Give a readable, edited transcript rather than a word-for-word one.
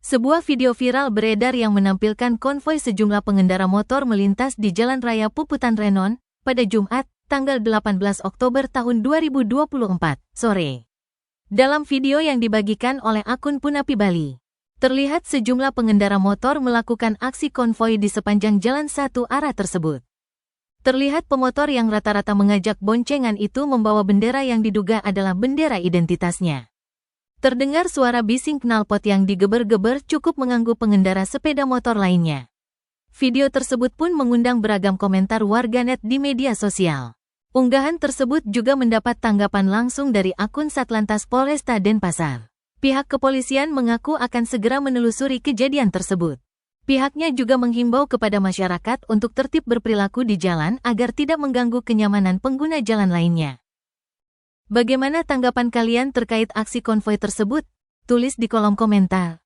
Sebuah video viral beredar yang menampilkan konvoi sejumlah pengendara motor melintas di Jalan Raya Puputan Renon pada Jumat, tanggal 18 Oktober tahun 2024, sore. Dalam video yang dibagikan oleh akun Punapi Bali, terlihat sejumlah pengendara motor melakukan aksi konvoi di sepanjang jalan satu arah tersebut. Terlihat pemotor yang rata-rata mengajak boncengan itu membawa bendera yang diduga adalah bendera identitasnya. Terdengar suara bising knalpot yang digeber-geber cukup mengganggu pengendara sepeda motor lainnya. Video tersebut pun mengundang beragam komentar warganet di media sosial. Unggahan tersebut juga mendapat tanggapan langsung dari akun Satlantas Polresta Denpasar. Pihak kepolisian mengaku akan segera menelusuri kejadian tersebut. Pihaknya juga menghimbau kepada masyarakat untuk tertib berperilaku di jalan agar tidak mengganggu kenyamanan pengguna jalan lainnya. Bagaimana tanggapan kalian terkait aksi konvoi tersebut? Tulis di kolom komentar.